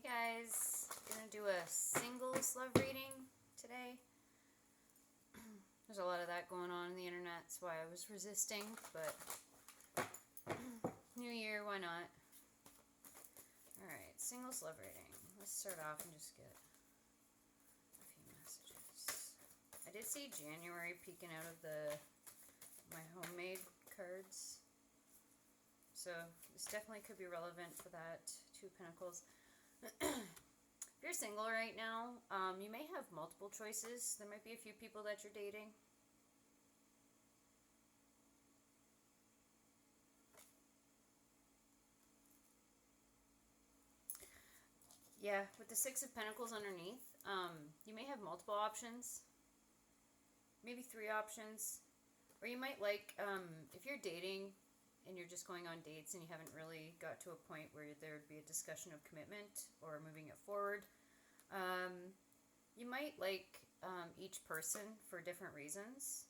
guys, gonna do a singles love reading today. There's a lot of that going on the internet, that's why I was resisting, but New Year, why not? Alright, singles love reading. Let's start off and just get a few messages. I did see January peeking out of my homemade cards. So this definitely could be relevant for that. Two of Pentacles. If you're single right now, you may have multiple choices. There might be a few people that you're dating. Yeah, with the Six of Pentacles underneath, you may have multiple options. Maybe 3 options. Or you might like, if you're dating and you're just going on dates and you haven't really got to a point where there would be a discussion of commitment or moving it forward, you might like each person for different reasons.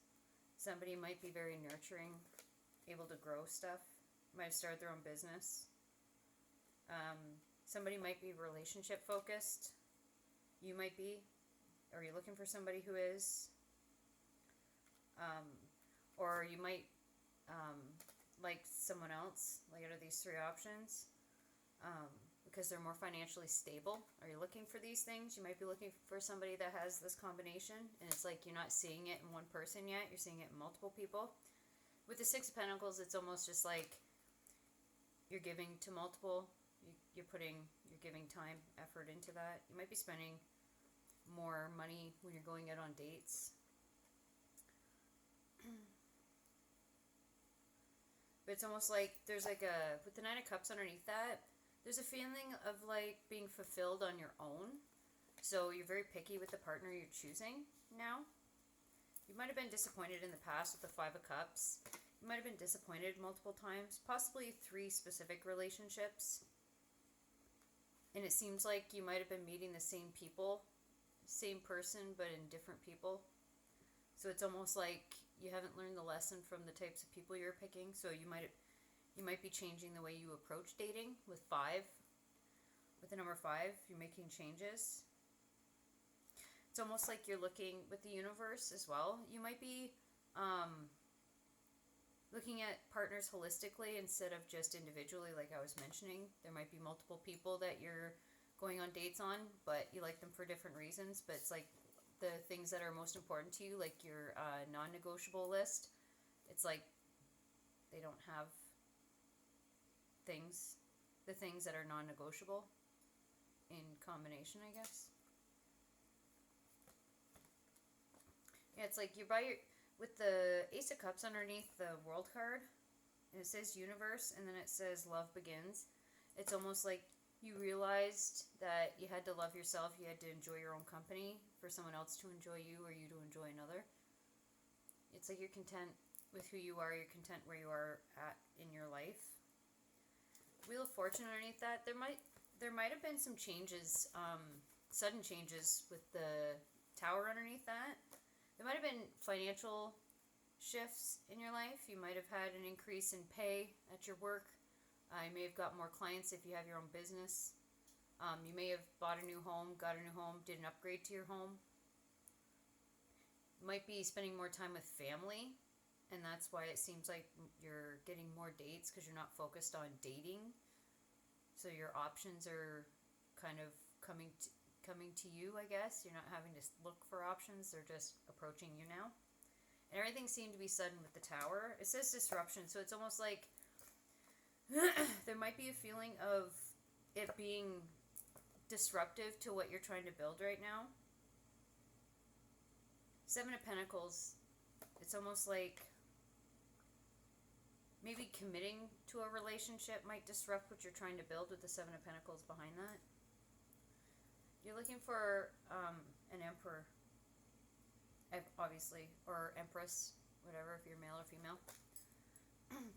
Somebody might be very nurturing, able to grow stuff, might have started their own business. Somebody might be relationship focused. You might be, or you're looking for somebody who is. Or you might like someone else, like out of these 3 options, because they're more financially stable. Are you looking for these things? You might be looking for somebody that has this combination, and it's like you're not seeing it in one person yet, you're seeing it in multiple people. With the Six of Pentacles, it's almost just like you're giving to multiple, you're giving time, effort into that. You might be spending more money when you're going out on dates. But it's almost like there's like with the Nine of Cups underneath that, there's a feeling of like being fulfilled on your own. So you're very picky with the partner you're choosing now. You might have been disappointed in the past with the Five of Cups. You might have been disappointed multiple times, possibly 3 specific relationships. And it seems like you might have been meeting the same people, same person, but in different people. So it's almost like you haven't learned the lesson from the types of people you're picking. So you might be changing the way you approach dating with 5. With the number 5, you're making changes. It's almost like you're looking with the universe as well. You might be looking at partners holistically instead of just individually, like I was mentioning. There might be multiple people that you're going on dates on, but you like them for different reasons. But it's like the things that are most important to you, like your non-negotiable list, it's like they don't have the things that are non-negotiable in combination, I guess. Yeah, it's like with the Ace of Cups underneath the World card, and it says universe, and then it says love begins. It's almost like you realized that you had to love yourself, you had to enjoy your own company for someone else to enjoy you or you to enjoy another. It's like you're content with who you are, you're content where you are at in your life. Wheel of Fortune underneath that, there might have been some changes, sudden changes with the Tower underneath that. There might have been financial shifts in your life. You might have had an increase in pay at your work. You may have got more clients if you have your own business. You may have bought a new home, got a new home, did an upgrade to your home. You might be spending more time with family, and that's why it seems like you're getting more dates, because you're not focused on dating. So your options are kind of coming to you, I guess. You're not having to look for options, they're just approaching you now. And everything seemed to be sudden with the Tower. It says disruption, so it's almost like there might be a feeling of it being disruptive to what you're trying to build right now. 7 of Pentacles, it's almost like maybe committing to a relationship might disrupt what you're trying to build with the 7 of Pentacles behind that. You're looking for an Emperor, obviously, or Empress, whatever, if you're male or female.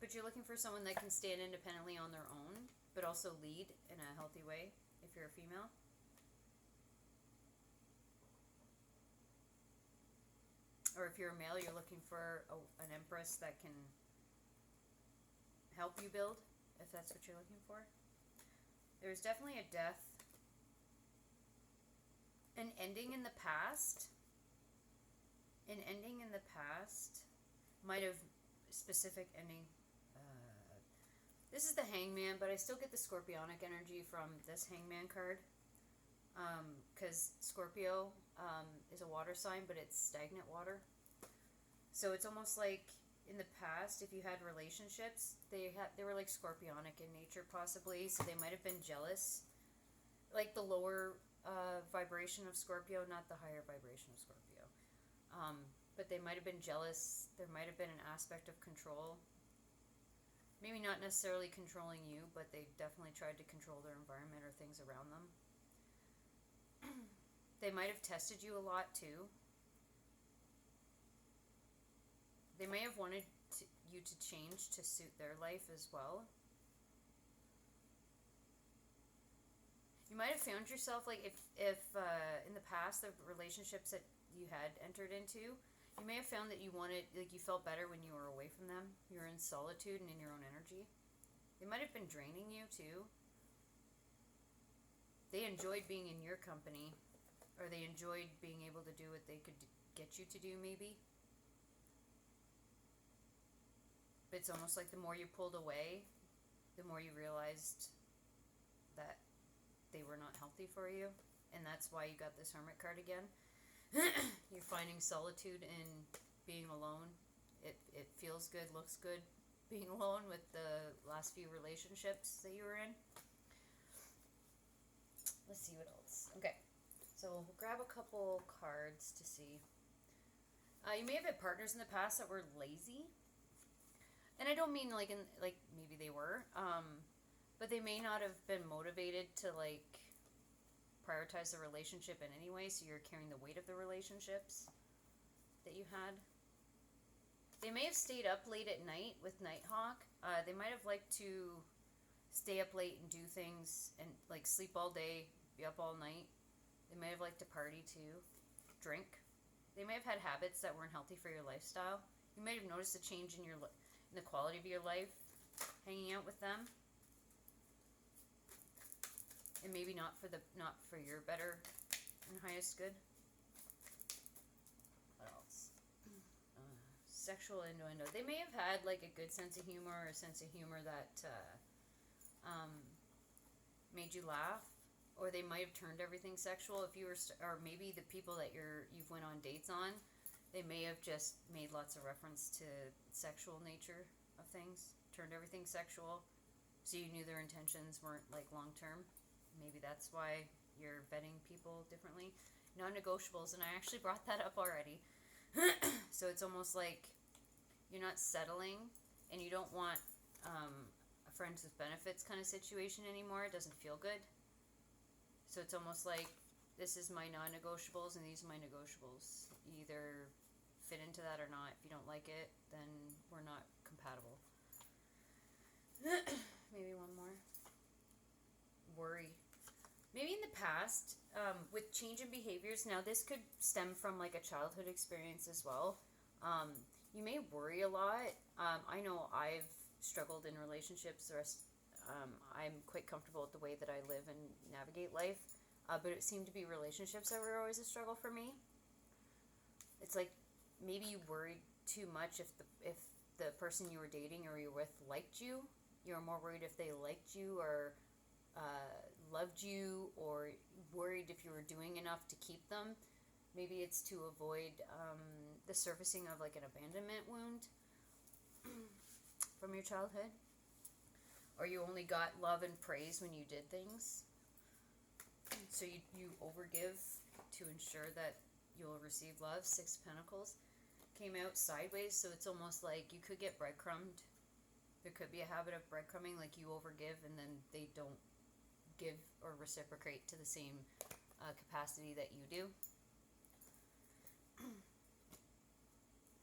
But you're looking for someone that can stand independently on their own, but also lead in a healthy way if you're a female. Or if you're a male, you're looking for an Empress that can help you build, if that's what you're looking for. There's definitely a death An ending in the past. An ending in the past might have specific ending. This is the Hangman, but I still get the Scorpionic energy from this Hangman card. Because Scorpio is a water sign, but it's stagnant water. So it's almost like in the past, if you had relationships, they were like Scorpionic in nature, possibly. So they might have been jealous, like the lower vibration of Scorpio, not the higher vibration of Scorpio. But they might have been jealous. There might have been an aspect of control. Maybe not necessarily controlling you, but they definitely tried to control their environment or things around them. They might have tested you a lot too. They may have wanted you to change to suit their life as well. You might have found yourself, like, if in the past, the relationships that you had entered into, you may have found that you wanted, like, you felt better when you were away from them. You were in solitude and in your own energy. They might have been draining you too. They enjoyed being in your company, or they enjoyed being able to do what they could get you to do, maybe. But it's almost like the more you pulled away, the more you realized that they were not healthy for you. And that's why you got this Hermit card again. You're finding solitude in being alone. It feels good, looks good being alone with the last few relationships that you were in. Let's see what else. Okay, so we'll grab a couple cards to see. You may have had partners in the past that were lazy, and I don't mean like maybe they were, but they may not have been motivated to like prioritize the relationship in any way, so you're carrying the weight of the relationships that you had. They may have stayed up late at night with Nighthawk. They might have liked to stay up late and do things and like sleep all day, be up all night. They may have liked to party too, drink. They may have had habits that weren't healthy for your lifestyle. You may have noticed a change in the quality of your life hanging out with them. And maybe not for your better and highest good. What else? Sexual innuendo. They may have had like a good sense of humor or a sense of humor that made you laugh, or they might have turned everything sexual. If you were, or maybe the people that you've went on dates on, they may have just made lots of reference to sexual nature of things, turned everything sexual, so you knew their intentions weren't like long term. Maybe that's why you're vetting people differently. Non-negotiables, and I actually brought that up already. So it's almost like you're not settling, and you don't want a friends with benefits kind of situation anymore. It doesn't feel good. So it's almost like, this is my non-negotiables, and these are my negotiables. You either fit into that or not. If you don't like it, then we're not compatible. Maybe one more. Worry. Maybe in the past, with change in behaviors, now this could stem from like a childhood experience as well. You may worry a lot. I know I've struggled in relationships. I'm quite comfortable with the way that I live and navigate life. But it seemed to be relationships that were always a struggle for me. It's like maybe you worried too much if the person you were dating or you were with liked you. You were more worried if they liked you or loved you, or worried if you were doing enough to keep them. Maybe it's to avoid the surfacing of like an abandonment wound from your childhood. Or you only got love and praise when you did things. So you overgive to ensure that you'll receive love. Six of Pentacles came out sideways, so it's almost like you could get breadcrumbed. There could be a habit of breadcrumbing, like you overgive and then they don't give or reciprocate to the same capacity that you do.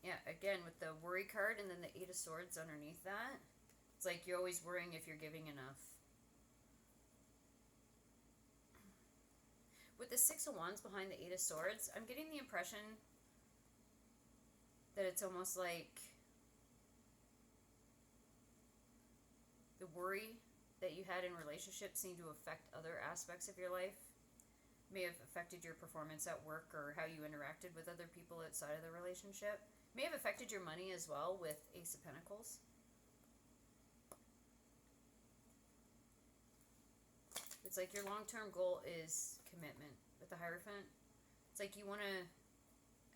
Yeah, again, with the worry card and then the Eight of Swords underneath that, it's like you're always worrying if you're giving enough. With the Six of Wands behind the Eight of Swords, I'm getting the impression that it's almost like the worry that you had in relationships seemed to affect other aspects of your life. may have affected your performance at work or how you interacted with other people outside of the relationship. May have affected your money as well with Ace of Pentacles. It's like your long-term goal is commitment with the Hierophant. It's like you want to,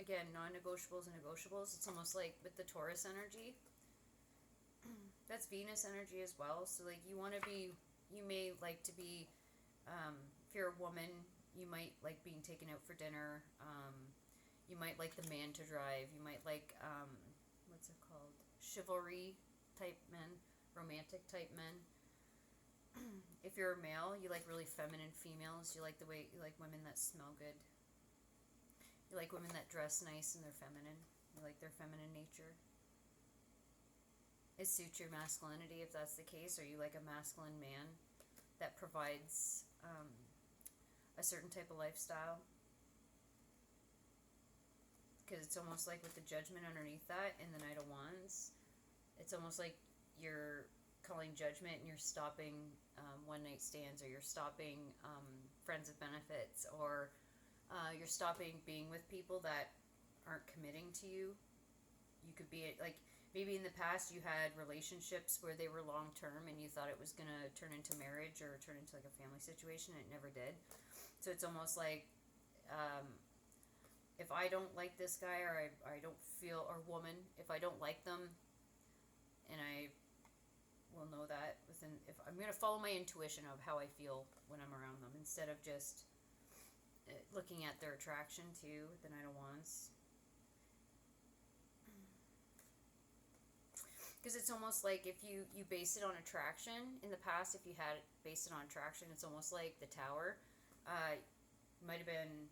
again, non-negotiables and negotiables. It's almost like with the Taurus energy. That's Venus energy as well. So like you want to be, you may like to be, if you're a woman, you might like being taken out for dinner. You might like the man to drive. You might like, what's it called? Chivalry type men, romantic type men. If you're a male, you like really feminine females. You like the way, you like women that smell good. You like women that dress nice and they're feminine. You like their feminine nature. It suits your masculinity if that's the case, or you like a masculine man that provides a certain type of lifestyle. Because it's almost like with the Judgment underneath that in the Knight of Wands, it's almost like you're calling judgment and you're stopping one night stands, or you're stopping friends with benefits, or you're stopping being with people that aren't committing to you. You could be like, maybe in the past you had relationships where they were long term and you thought it was going to turn into marriage or turn into like a family situation, and it never did. So it's almost like, if I don't like this guy, or I don't feel, or woman, if I don't like them, and I will know that within, if I'm going to follow my intuition of how I feel when I'm around them, instead of just looking at their attraction too, the Knight of Wands. Because it's almost like if you base it on attraction, in the past, if you had based it on attraction, it's almost like the Tower. Might have been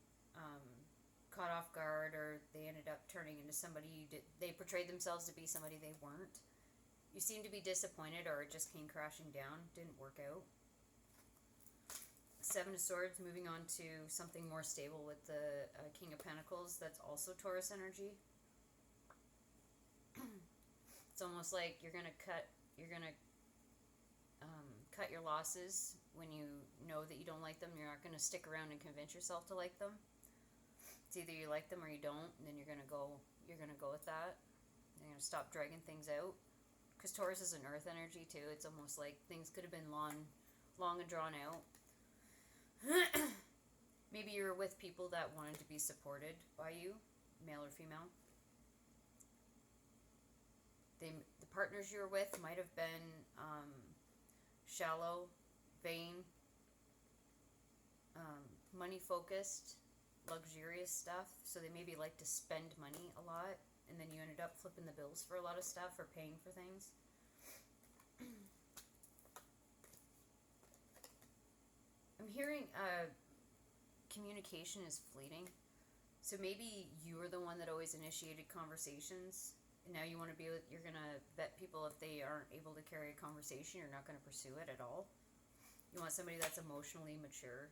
caught off guard, or they ended up turning into somebody they portrayed themselves to be somebody they weren't. You seem to be disappointed, or it just came crashing down, didn't work out. Seven of Swords, moving on to something more stable with the King of Pentacles. That's also Taurus energy. It's almost like you're gonna cut your losses when you know that you don't like them. You're not gonna stick around and convince yourself to like them. It's either you like them or you don't, and then you're gonna go with that. You're gonna stop dragging things out. Because Taurus is an earth energy too. It's almost like things could have been long and drawn out. Maybe you were with people that wanted to be supported by you, male or female. The partners you were with might have been shallow, vain, money focused, luxurious stuff. So they maybe like to spend money a lot, and then you ended up flipping the bills for a lot of stuff, or paying for things. I'm hearing communication is fleeting. So maybe you were the one that always initiated conversations, and now you want to you're going to vet people. If they aren't able to carry a conversation, you're not going to pursue it at all. You want somebody that's emotionally mature,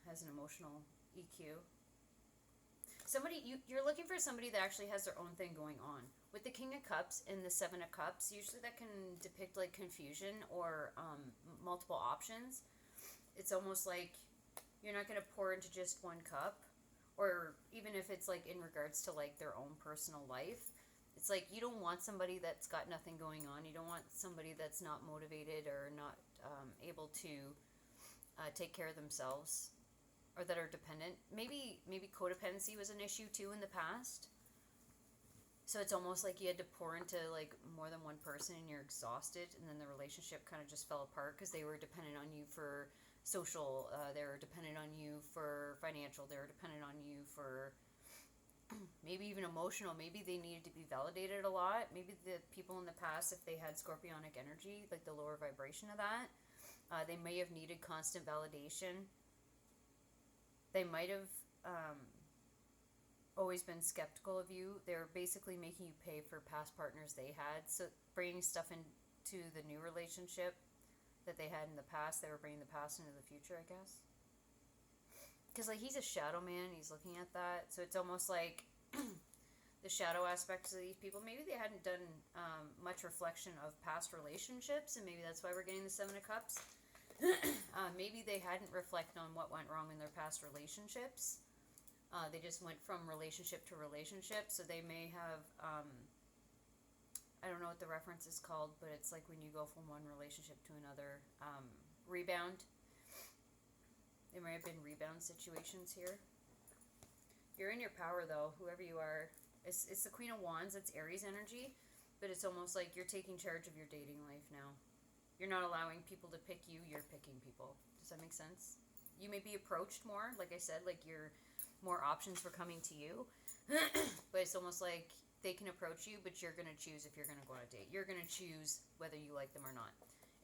has an emotional EQ. You're looking for somebody that actually has their own thing going on. With the King of Cups and the Seven of Cups, usually that can depict like confusion or multiple options. It's almost like you're not going to pour into just one cup, or even if it's like in regards to like their own personal life. It's like you don't want somebody that's got nothing going on. You don't want somebody that's not motivated or not able to take care of themselves, or that are dependent. Maybe codependency was an issue too in the past. So it's almost like you had to pour into like more than one person and you're exhausted, and then the relationship kind of just fell apart because they were dependent on you for social, they were dependent on you for financial, they were dependent on you for maybe even emotional. Maybe they needed to be validated a lot. Maybe the people in the past, if they had scorpionic energy, like the lower vibration of that, they may have needed constant validation. They might have always been skeptical of you. They were basically making you pay for past partners they had. So bringing stuff into the new relationship that they had in the past, they were bringing the past into the future, I guess. Because like he's a shadow man, he's looking at that. So it's almost like the shadow aspects of these people, maybe they hadn't done much reflection of past relationships, and maybe that's why we're getting the Seven of Cups. Maybe they hadn't reflected on what went wrong in their past relationships. They just went from relationship to relationship, so they may have, I don't know what the reference is called, but it's like when you go from one relationship to another. Rebound. There may have been rebound situations here. You're in your power, though, whoever you are. It's the Queen of Wands. It's Aries energy, but it's almost like you're taking charge of your dating life now. You're not allowing people to pick you. You're picking people. Does that make sense? You may be approached more, like I said, like more options were coming to you. But it's almost like they can approach you, but you're going to choose if you're going to go on a date. You're going to choose whether you like them or not.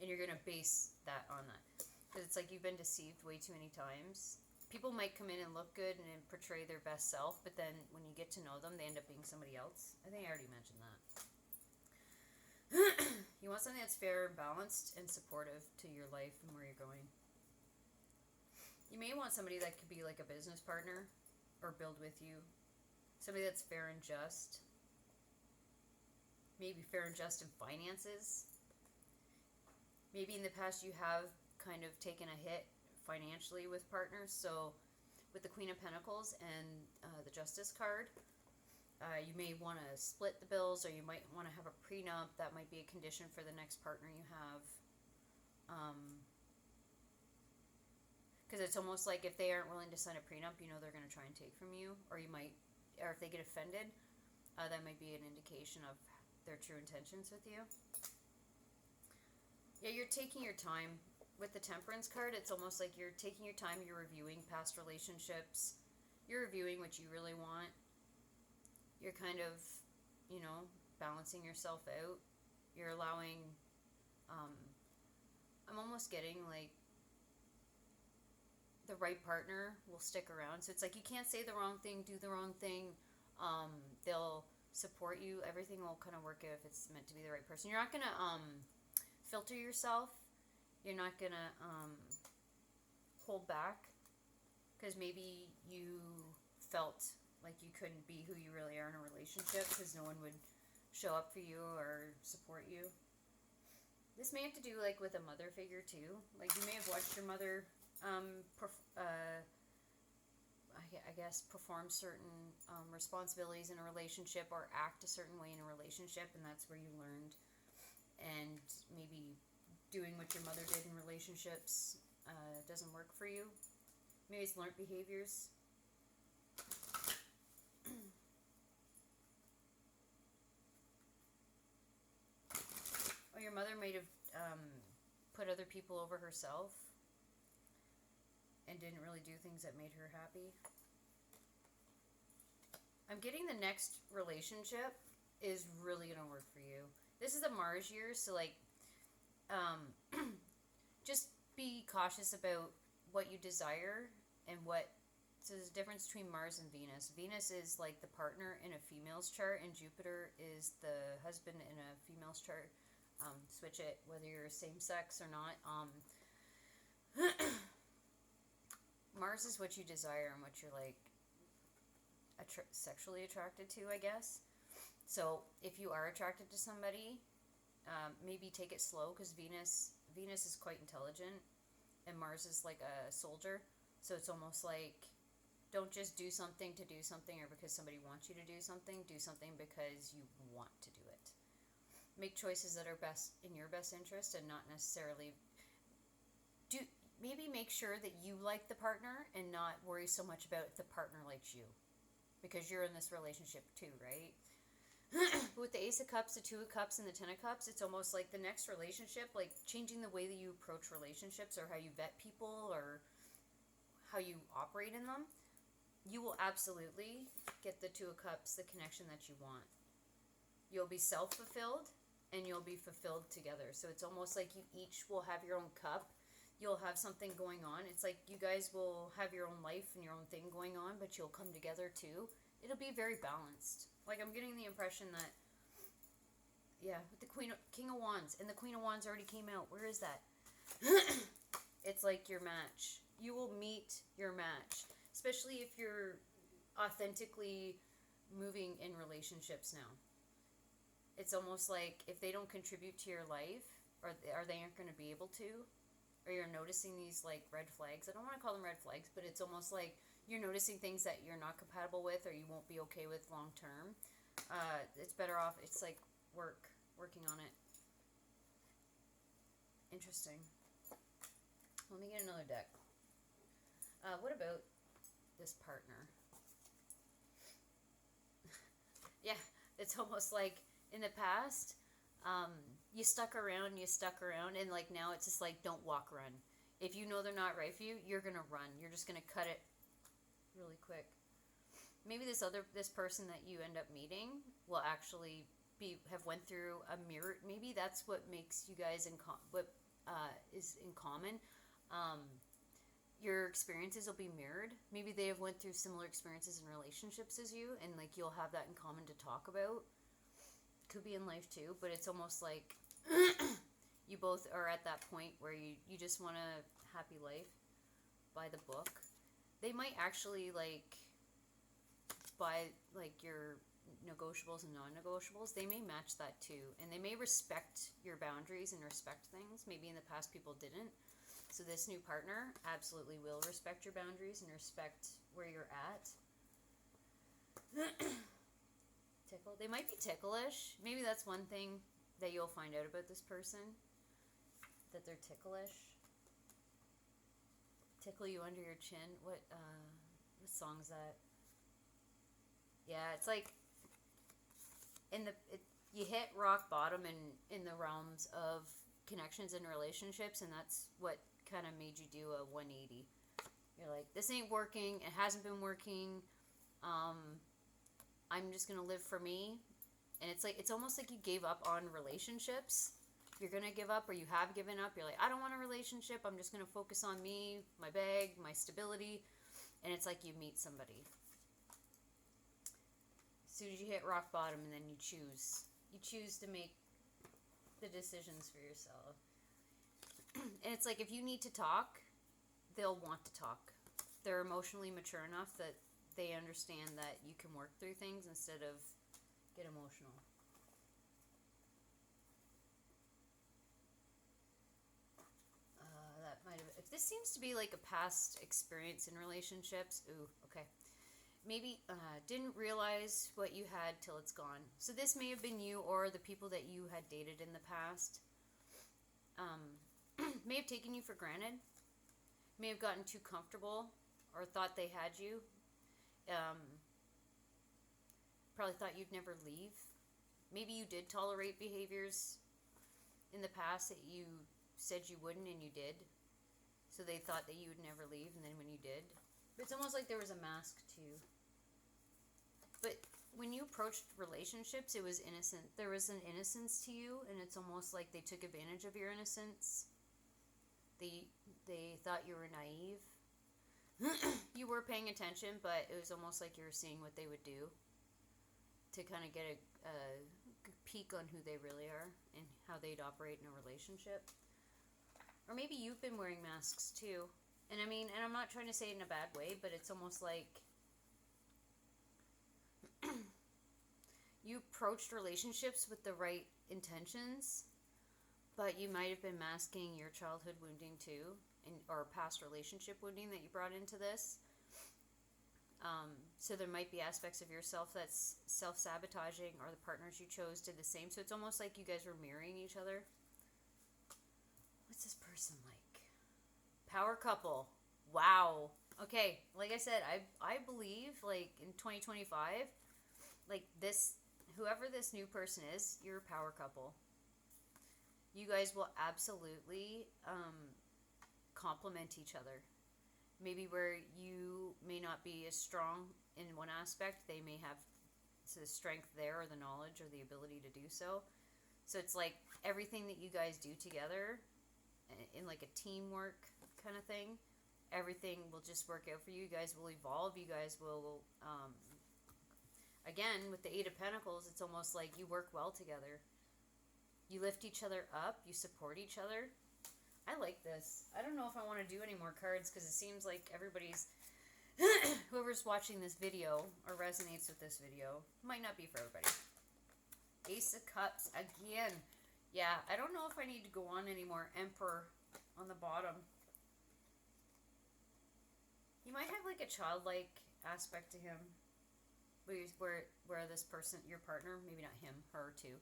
And you're going to base that on that. Because it's like you've been deceived way too many times. People might come in and look good and portray their best self, but then when you get to know them, they end up being somebody else. I think I already mentioned that. You want something that's fair and balanced and supportive to your life and where you're going. You may want somebody that could be like a business partner or build with you. Somebody that's fair and just. Maybe fair and just in finances. Maybe in the past you have kind of taken a hit financially with partners. So with the Queen of Pentacles and the Justice card, you may want to split the bills, or you might want to have a prenup. That might be a condition for the next partner you have. Because it's almost like if they aren't willing to sign a prenup, you know they're going to try and take from you. Or if they get offended, that might be an indication of their true intentions with you. Yeah, you're taking your time. With the Temperance card, it's almost like you're taking your time, you're reviewing past relationships, you're reviewing what you really want. You're kind of, balancing yourself out. You're allowing, I'm almost getting like the right partner will stick around. So it's like you can't say the wrong thing, do the wrong thing. They'll support you. Everything will kind of work out if it's meant to be the right person. You're not going to filter yourself. You're not going to hold back because maybe you felt like you couldn't be who you really are in a relationship because no one would show up for you or support you. This may have to do like with a mother figure too. Like you may have watched your mother I guess perform certain responsibilities in a relationship or act a certain way in a relationship, and that's where you learned. And maybe doing what your mother did in relationships doesn't work for you. Maybe it's learned behaviors. Or your mother might have put other people over herself and didn't really do things that made her happy. I'm getting the next relationship is really going to work for you. This is a Mars year, so like just be cautious about what you desire and what. So there's a difference between Mars and Venus. Venus is like the partner in a female's chart, and Jupiter is the husband in a female's chart. Switch it whether you're same sex or not. Mars is what you desire and what you're like sexually attracted to, I guess. So if you are attracted to somebody, maybe take it slow because Venus is quite intelligent and Mars is like a soldier. So it's almost like don't just do something to do something or because somebody wants you to do something. Do something because you want to do it. Make choices that are best in your best interest and not necessarily maybe make sure that you like the partner and not worry so much about if the partner likes you, because you're in this relationship too, right? With the Ace of Cups, the Two of Cups, and the Ten of Cups, it's almost like the next relationship, like changing the way that you approach relationships or how you vet people or how you operate in them. You will absolutely get the Two of Cups, the connection that you want. You'll be self-fulfilled and you'll be fulfilled together. So it's almost like you each will have your own cup. You'll have something going on. It's like you guys will have your own life and your own thing going on, but you'll come together too. It'll be very balanced. Like I'm getting the impression that, yeah, with the King of Wands, and the Queen of Wands already came out. Where is that? It's like your match. You will meet your match, especially if you're authentically moving in relationships now. It's almost like if they don't contribute to your life, or they aren't going to be able to, or you're noticing these like red flags. I don't want to call them red flags, but it's almost like you're noticing things that you're not compatible with or you won't be okay with long term. It's better off. It's like working on it. Interesting. Let me get another deck. What about this partner? Yeah, it's almost like in the past, you stuck around, and like now it's just like don't walk, run. If you know they're not right for you, you're gonna run. You're just gonna cut it really quick. Maybe this person that you end up meeting will actually have went through a mirror. Maybe that's what makes you guys is in common. Um, your experiences will be mirrored. Maybe they have went through similar experiences in relationships as you, and like you'll have that in common to talk about. Could be in life too, but it's almost like you both are at that point where you just want a happy life by the book. They might actually like buy like your negotiables and non-negotiables. They may match that too, and they may respect your boundaries and respect things. Maybe in the past people didn't. So this new partner absolutely will respect your boundaries and respect where you're at. Tickle. They might be ticklish. Maybe that's one thing that you'll find out about this person. That they're ticklish. Tickle you under your chin. What song is that? Yeah, it's like you hit rock bottom in the realms of connections and relationships, and that's what kind of made you do a 180. You're like, this ain't working. It hasn't been working. I'm just gonna live for me. And it's almost like you gave up on relationships. You're gonna give up, or you have given up. You're like, I don't want a relationship. I'm just gonna focus on me, my bag, my stability. And it's like you meet somebody. As soon as you hit rock bottom, and then you choose to make the decisions for yourself. And it's like if you need to talk, they'll want to talk. They're emotionally mature enough that they understand that you can work through things instead of get emotional. That might have. If this seems to be like a past experience in relationships, ooh, okay. Maybe didn't realize what you had till it's gone. So this may have been you or the people that you had dated in the past. May have taken you for granted. May have gotten too comfortable or thought they had you. Probably thought you'd never leave. Maybe you did tolerate behaviors in the past that you said you wouldn't and you did. So they thought that you would never leave, and then when you did. It's almost like there was a mask too. But when you approached relationships, it was innocent. There was an innocence to you, and it's almost like they took advantage of your innocence. They thought you were naive. You were paying attention, but it was almost like you were seeing what they would do to kind of get a peek on who they really are and how they'd operate in a relationship. Or maybe you've been wearing masks too. And I mean, and I'm not trying to say it in a bad way, but it's almost like you approached relationships with the right intentions, but you might have been masking your childhood wounding too, or past relationship wounding that you brought into this. So there might be aspects of yourself that's self-sabotaging, or the partners you chose did the same. So it's almost like you guys were mirroring each other. What's this person like? Power couple. Wow. Okay, like I said, I believe like in 2025, like this, whoever this new person is, you're a power couple. You guys will absolutely complement each other. Maybe where you may not be as strong in one aspect, they may have the strength there, or the knowledge, or the ability to do so. So it's like everything that you guys do together in like a teamwork kind of thing, everything will just work out for you. You guys will evolve. You guys will, again, with the Eight of Pentacles, it's almost like you work well together. You lift each other up. You support each other. I like this. I don't know if I want to do any more cards because it seems like everybody's, whoever's watching this video or resonates with this video, might not be for everybody. Ace of Cups again. Yeah, I don't know if I need to go on anymore. Emperor. on the bottom. You might have like a childlike aspect to him, where this person, your partner, maybe not him, her too.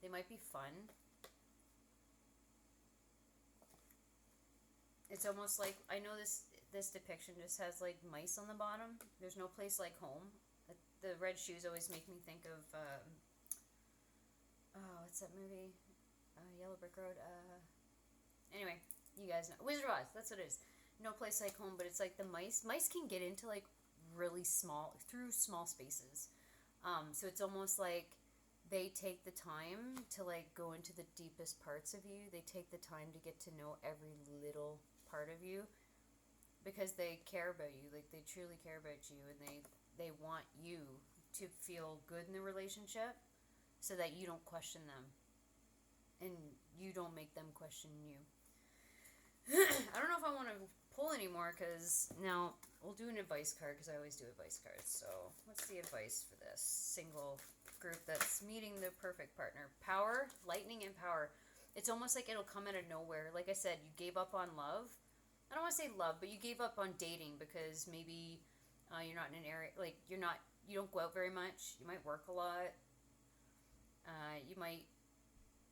They might be fun. It's almost like, I know this depiction just has like mice on the bottom. There's no place like home. The red shoes always make me think of what's that movie? Yellow Brick Road. Anyway, you guys know Wizard of Oz. That's what it is. No place like home, but it's like the mice. Mice can get into like really small through small spaces. So it's almost like they take the time to like go into the deepest parts of you. They take the time to get to know every little part of you because they care about you. Like they truly care about you, and they want you to feel good in the relationship so that you don't question them and you don't make them question you. I don't know if I want to pull anymore because now we'll do an advice card because I always do advice cards. So what's the advice for this single group that's meeting the perfect partner? Power, lightning, and power. It's almost like it'll come out of nowhere. Like I said, you gave up on love. I don't want to say love, but you gave up on dating because maybe you're not in an area, like you don't go out very much. You might work a lot. You might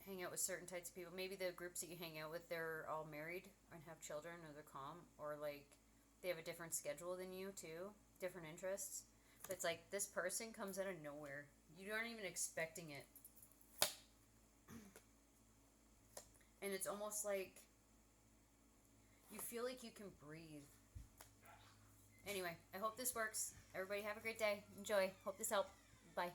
hang out with certain types of people. Maybe the groups that you hang out with, they're all married and have children, or they're calm, or like they have a different schedule than you too, different interests. But it's like this person comes out of nowhere. You aren't even expecting it. And it's almost like you feel like you can breathe. Anyway, I hope this works. Everybody have a great day. Enjoy. Hope this helped. Bye.